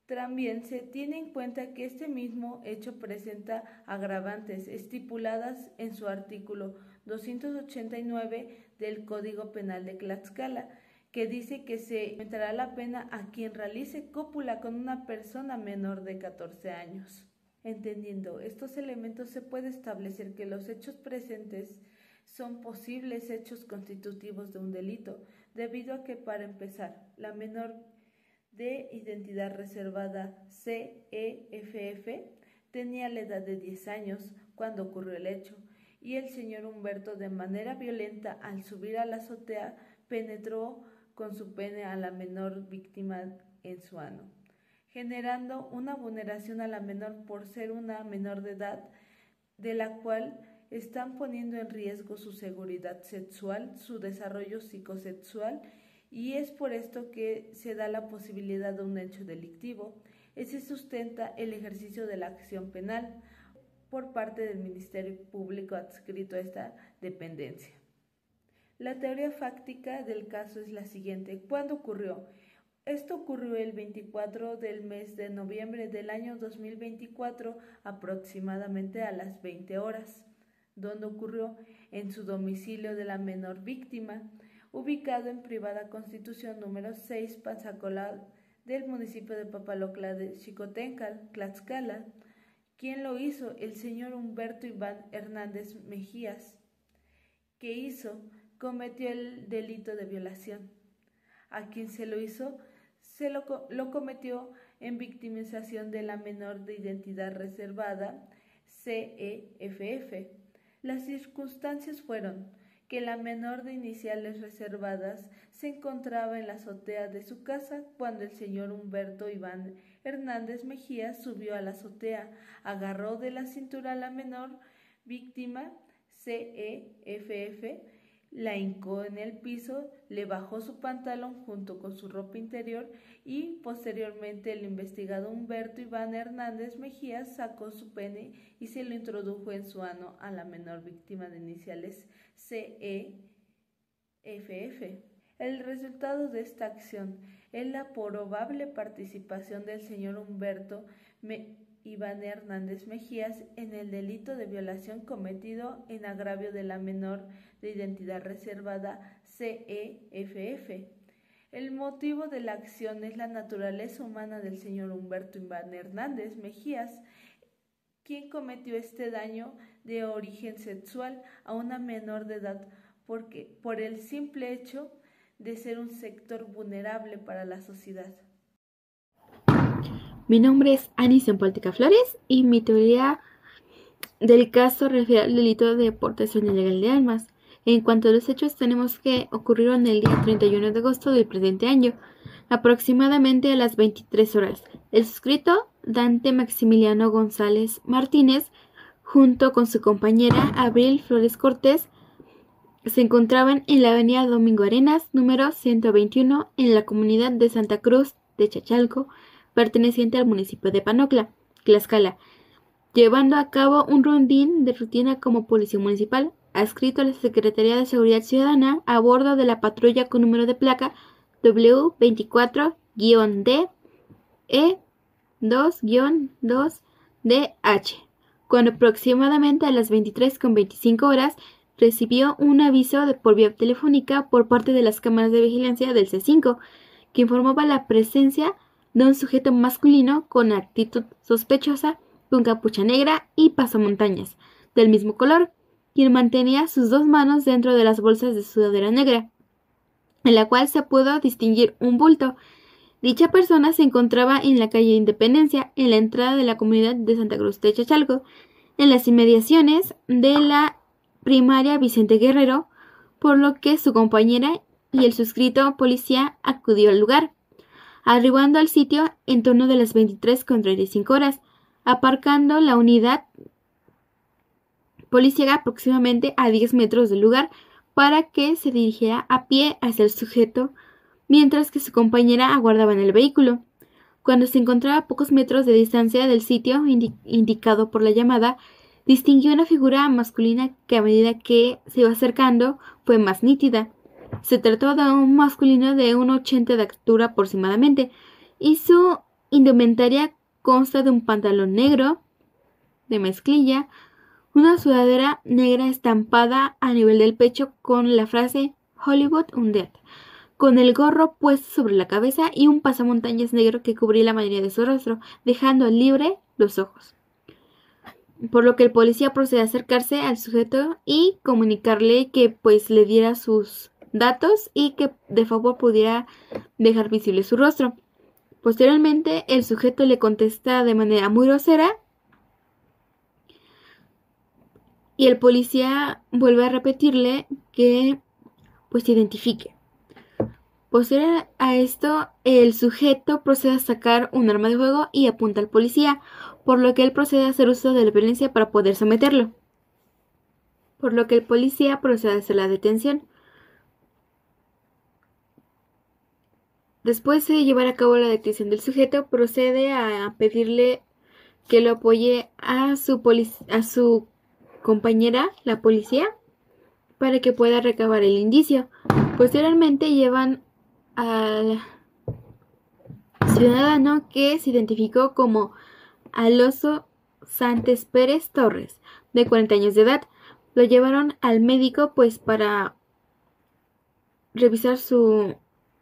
También se tiene en cuenta que este mismo hecho presenta agravantes estipuladas en su artículo 289 del Código Penal de Tlaxcala, que dice que se aumentará la pena a quien realice cópula con una persona menor de 14 años. Entendiendo estos elementos, se puede establecer que los hechos presentes son posibles hechos constitutivos de un delito, debido a que, para empezar, la menor de identidad reservada CEFF tenía la edad de 10 años cuando ocurrió el hecho, y el señor Humberto, de manera violenta, al subir a la azotea, penetró con su pene a la menor víctima en su ano, generando una vulneración a la menor por ser una menor de edad, de la cual están poniendo en riesgo su seguridad sexual, su desarrollo psicosexual, y es por esto que se da la posibilidad de un hecho delictivo. Se sustenta el ejercicio de la acción penal por parte del Ministerio Público adscrito a esta dependencia. La teoría fáctica del caso es la siguiente. ¿Cuándo ocurrió? Esto ocurrió el 24 del mes de noviembre del año 2024, aproximadamente a las 20 horas, donde ocurrió en su domicilio de la menor víctima, ubicado en Privada Constitución número 6 Panzacola del municipio de Papalocla de Xicoténcal, Tlaxcala. ¿Quién lo hizo? El señor Humberto Iván Hernández Mejías. ¿Qué hizo? Cometió el delito de violación. ¿A quién se lo hizo? Lo cometió en victimización de la menor de identidad reservada CEFF. Las circunstancias fueron que la menor de iniciales reservadas se encontraba en la azotea de su casa cuando el señor Humberto Iván Hernández Mejías subió a la azotea, agarró de la cintura a la menor víctima CEFF, la hincó en el piso, le bajó su pantalón junto con su ropa interior y posteriormente el investigado Humberto Iván Hernández Mejías sacó su pene y se lo introdujo en su ano a la menor víctima de iniciales CEFF. El resultado de esta acción es la probable participación del señor Humberto Iván Hernández Mejías en el delito de violación cometido en agravio de la menor de identidad reservada CEFF. El motivo de la acción es la naturaleza humana del señor Humberto Iván Hernández Mejías, quien cometió este daño de origen sexual a una menor de edad por el simple hecho de ser un sector vulnerable para la sociedad. Mi nombre es Anison Polteca Flores y mi teoría del caso refiere al delito de portación ilegal de armas. En cuanto a los hechos, tenemos que ocurrieron el día 31 de agosto del presente año, aproximadamente a las 23 horas. El suscrito Dante Maximiliano González Martínez, junto con su compañera Abril Flores Cortés, se encontraban en la avenida Domingo Arenas, número 121, en la comunidad de Santa Cruz de Chachalco, perteneciente al municipio de Panocla, Tlaxcala, llevando a cabo un rondín de rutina como policía municipal, adscrito a la Secretaría de Seguridad Ciudadana a bordo de la patrulla con número de placa W24-D E2-2DH. Cuando aproximadamente a las 23:25 horas recibió un aviso por vía telefónica por parte de las cámaras de vigilancia del C5, que informaba la presencia de un sujeto masculino con actitud sospechosa, con capucha negra y pasamontañas, del mismo color, quien mantenía sus dos manos dentro de las bolsas de sudadera negra, en la cual se pudo distinguir un bulto. Dicha persona se encontraba en la calle Independencia, en la entrada de la comunidad de Santa Cruz de Chachalco, en las inmediaciones de la primaria Vicente Guerrero, por lo que su compañera y el suscrito policía acudió al lugar, arribando al sitio en torno de las 23:35 horas, aparcando la unidad policía aproximadamente a 10 metros del lugar para que se dirigiera a pie hacia el sujeto, mientras que su compañera aguardaba en el vehículo. Cuando se encontraba a pocos metros de distancia del sitio indicado por la llamada, distinguió una figura masculina que a medida que se iba acercando fue más nítida. Se trató de un masculino de 1,80 de altura aproximadamente, y su indumentaria consta de un pantalón negro de mezclilla, una sudadera negra estampada a nivel del pecho con la frase Hollywood Undead, con el gorro puesto sobre la cabeza y un pasamontañas negro que cubría la mayoría de su rostro, dejando libre los ojos. Por lo que el policía procede a acercarse al sujeto y comunicarle que le diera sus datos y que de favor pudiera dejar visible su rostro. Posteriormente, el sujeto le contesta de manera muy grosera y el policía vuelve a repetirle que se identifique. Posterior a esto, el sujeto procede a sacar un arma de fuego y apunta al policía, por lo que él procede a hacer uso de la violencia para poder someterlo. Por lo que el policía procede a hacer la detención. Después de llevar a cabo la detención del sujeto, procede a pedirle que lo apoye a su compañera, la policía, para que pueda recabar el indicio. Posteriormente llevan al ciudadano, que se identificó como Alonso Santos Pérez Torres, de 40 años de edad. Lo llevaron al médico para revisar su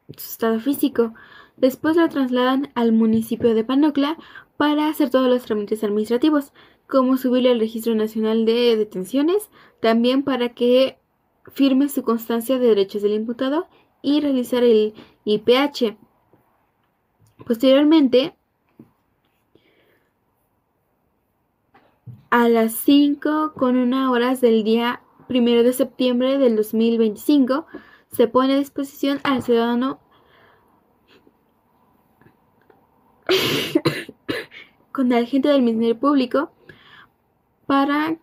estado físico. Después lo trasladan al municipio de Panocla para hacer todos los trámites administrativos, como subirle al Registro Nacional de Detenciones, también para que firme su constancia de derechos del imputado y realizar el IPH. Posteriormente, a las 5:01 del día 1 de septiembre del 2025, se pone a disposición al ciudadano con el agente del Ministerio Público para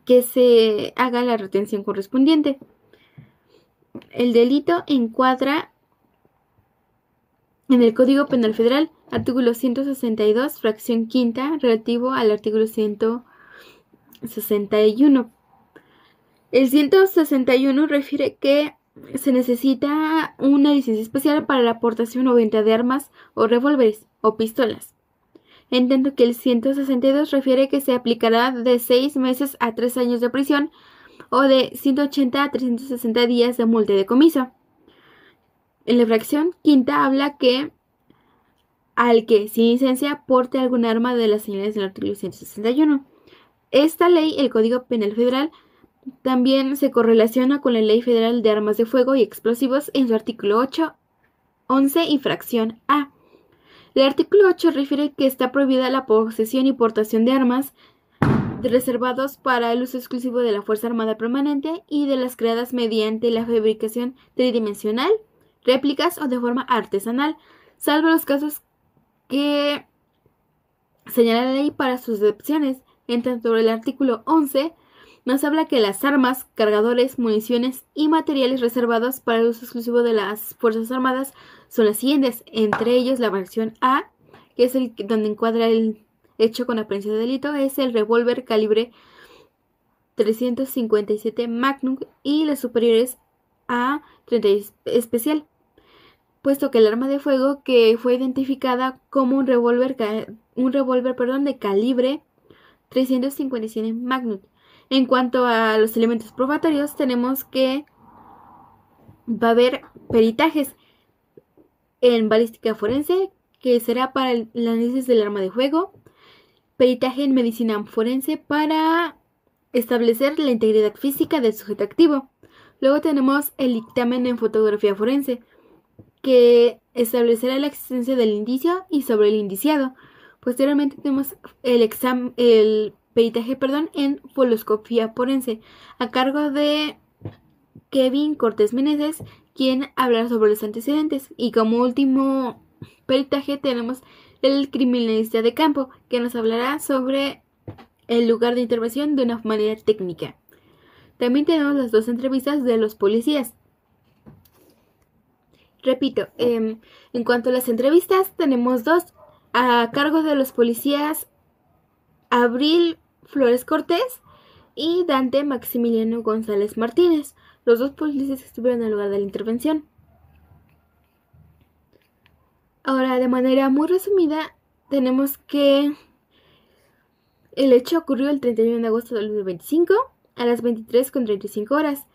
que se haga la retención correspondiente. El delito encuadra en el Código Penal Federal, artículo 162, fracción quinta, relativo al artículo 161. El 161 refiere que se necesita una licencia especial para la aportación o venta de armas o revólveres o pistolas, en tanto que el 162 refiere que se aplicará de 6 meses a 3 años de prisión o de 180 a 360 días de multa de decomiso. En la fracción quinta habla que al que sin licencia porte algún arma de las señales del artículo 161. Esta ley, el Código Penal Federal, también se correlaciona con la Ley Federal de Armas de Fuego y Explosivos en su artículo 8, 11 y fracción A. El artículo 8 refiere que está prohibida la posesión y portación de armas reservados para el uso exclusivo de la Fuerza Armada Permanente y de las creadas mediante la fabricación tridimensional, réplicas o de forma artesanal, salvo los casos que señala la ley para sus excepciones. En tanto, el artículo 11 nos habla que las armas, cargadores, municiones y materiales reservados para el uso exclusivo de las Fuerzas Armadas son las siguientes, entre ellos la fracción A, que es el donde encuadra el hecho con aprehensión de delito, es el revólver calibre 357 Magnum y las superiores a 30 especial, puesto que el arma de fuego que fue identificada como un revólver de calibre 357 Magnum. En cuanto a los elementos probatorios, tenemos que va a haber peritajes en balística forense, que será para el análisis del arma de fuego, peritaje en medicina forense para establecer la integridad física del sujeto activo. Luego tenemos el dictamen en fotografía forense, que establecerá la existencia del indicio y sobre el indiciado. Posteriormente tenemos el peritaje en foloscopía forense, a cargo de Kevin Cortés Meneses, quien hablará sobre los antecedentes. Y como último peritaje tenemos el criminalista de campo, que nos hablará sobre el lugar de intervención de una manera técnica. También tenemos las 2 entrevistas de los policías. Repito, en cuanto a las entrevistas, tenemos 2 a cargo de los policías Abril Flores Cortés y Dante Maximiliano González Martínez, los 2 policías que estuvieron al lugar de la intervención. Ahora, de manera muy resumida, tenemos que el hecho ocurrió el 31 de agosto del 2025 a las 23:35 horas,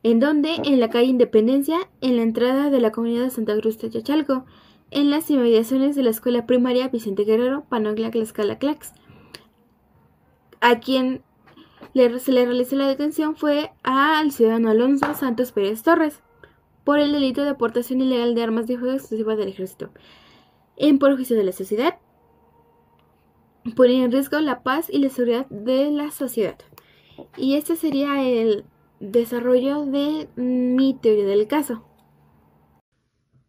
en donde en la calle Independencia, en la entrada de la comunidad de Santa Cruz de Chachalco, en las inmediaciones de la escuela primaria Vicente Guerrero, Panogla, Tlaxcala, Tlax. A quien se le realizó la detención fue al ciudadano Alonso Santos Pérez Torres por el delito de aportación ilegal de armas de fuego exclusiva del ejército, en perjuicio de la sociedad, poniendo en riesgo la paz y la seguridad de la sociedad. Y este sería el desarrollo de mi teoría del caso.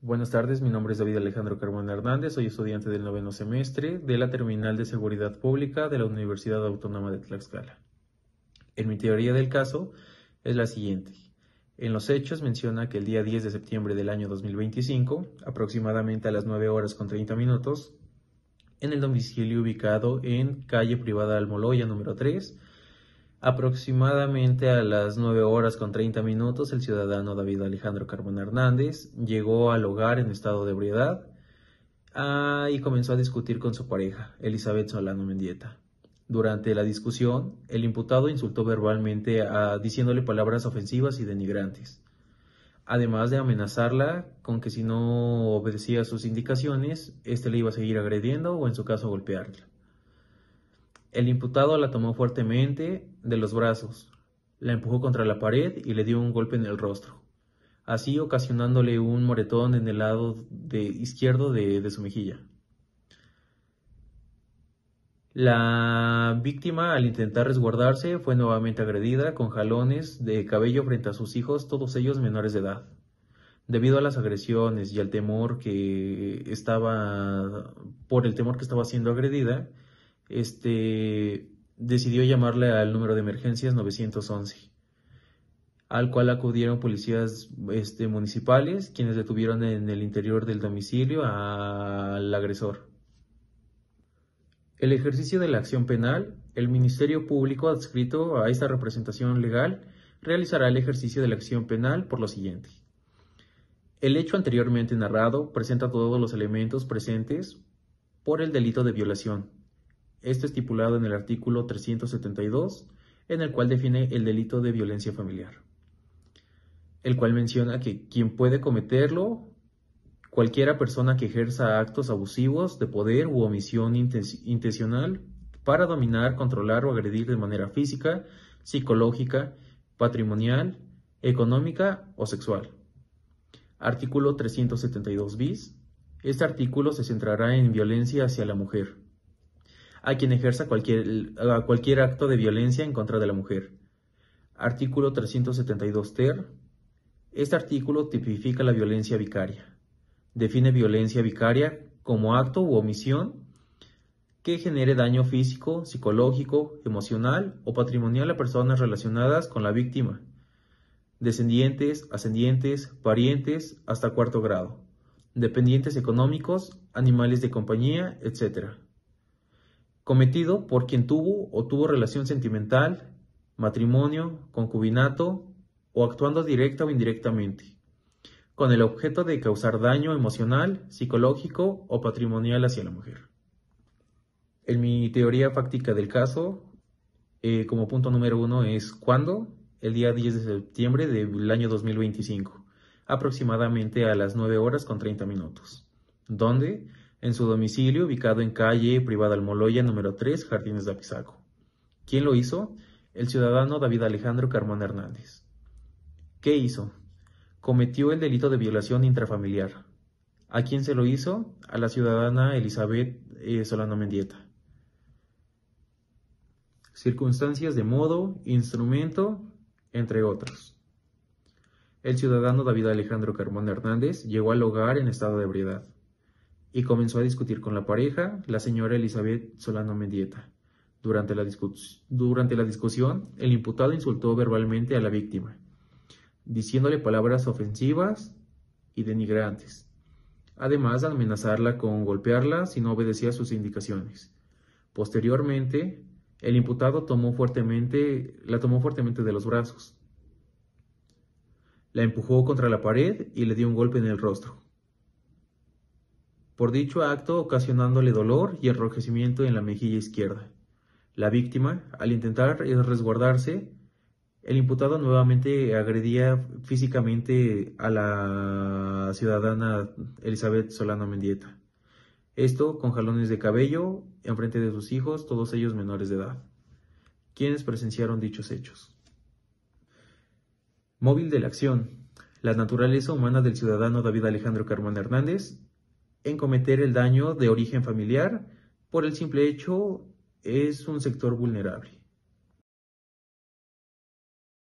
Buenas tardes, mi nombre es David Alejandro Carmona Hernández, soy estudiante del 9º semestre de la Terminal de Seguridad Pública de la Universidad Autónoma de Tlaxcala. En mi teoría del caso es la siguiente. En los hechos menciona que el día 10 de septiembre del año 2025, aproximadamente a las 9:30, en el domicilio ubicado en calle Privada Almoloya número 3, aproximadamente a las 9:30, el ciudadano David Alejandro Carmona Hernández llegó al hogar en estado de ebriedad y comenzó a discutir con su pareja, Elizabeth Solano Mendieta. Durante la discusión, el imputado insultó verbalmente diciéndole palabras ofensivas y denigrantes, además de amenazarla con que si no obedecía sus indicaciones, le iba a seguir agrediendo o en su caso golpearla. El imputado la tomó fuertemente de los brazos, la empujó contra la pared y le dio un golpe en el rostro, así ocasionándole un moretón en el lado izquierdo de su mejilla. La víctima, al intentar resguardarse, fue nuevamente agredida con jalones de cabello frente a sus hijos, todos ellos menores de edad. Debido a las agresiones y al temor por el temor que estaba siendo agredida, decidió llamarle al número de emergencias 911, al cual acudieron policías municipales, quienes detuvieron en el interior del domicilio al agresor. El ejercicio de la acción penal, el Ministerio Público adscrito a esta representación legal realizará el ejercicio de la acción penal por lo siguiente. El hecho anteriormente narrado presenta todos los elementos presentes por el delito de violación. Esto estipulado en el artículo 372, en el cual define el delito de violencia familiar, el cual menciona que quien puede cometerlo Cualquiera persona que ejerza actos abusivos de poder u omisión intencional para dominar, controlar o agredir de manera física, psicológica, patrimonial, económica o sexual. Artículo 372 bis. Este artículo se centrará en violencia hacia la mujer, a quien ejerza cualquier acto de violencia en contra de la mujer. Artículo 372 ter. Este artículo tipifica la violencia vicaria. Define violencia vicaria como acto u omisión que genere daño físico, psicológico, emocional o patrimonial a personas relacionadas con la víctima, descendientes, ascendientes, parientes hasta cuarto grado, dependientes económicos, animales de compañía, etc. Cometido por quien tuvo o tuvo relación sentimental, matrimonio, concubinato o actuando directa o indirectamente, con el objeto de causar daño emocional, psicológico o patrimonial hacia la mujer. En mi teoría fáctica del caso, como punto número 1 es ¿cuándo? El día 10 de septiembre del año 2025, aproximadamente a las 9 horas con 30 minutos. ¿Dónde? En su domicilio, ubicado en calle Privada Almoloya, número 3, Jardines de Apizaco. ¿Quién lo hizo? El ciudadano David Alejandro Carmona Hernández. ¿Qué hizo? Cometió el delito de violación intrafamiliar. ¿A quién se lo hizo? A la ciudadana Elizabeth Solano Mendieta. Circunstancias de modo, instrumento, entre otros. El ciudadano David Alejandro Carmona Hernández llegó al hogar en estado de ebriedad y comenzó a discutir con la pareja, la señora Elizabeth Solano Mendieta. Durante la discusión, el imputado insultó verbalmente a la víctima, diciéndole palabras ofensivas y denigrantes, además de amenazarla con golpearla si no obedecía sus indicaciones. Posteriormente, el imputado la tomó fuertemente de los brazos, la empujó contra la pared y le dio un golpe en el rostro. Por dicho acto, ocasionándole dolor y enrojecimiento en la mejilla izquierda. La víctima, al intentar resguardarse, el imputado nuevamente agredía físicamente a la ciudadana Elizabeth Solano Mendieta. Esto con jalones de cabello enfrente de sus hijos, todos ellos menores de edad, quienes presenciaron dichos hechos. Móvil de la acción: la naturaleza humana del ciudadano David Alejandro Carmona Hernández en cometer el daño de origen familiar por el simple hecho es un sector vulnerable.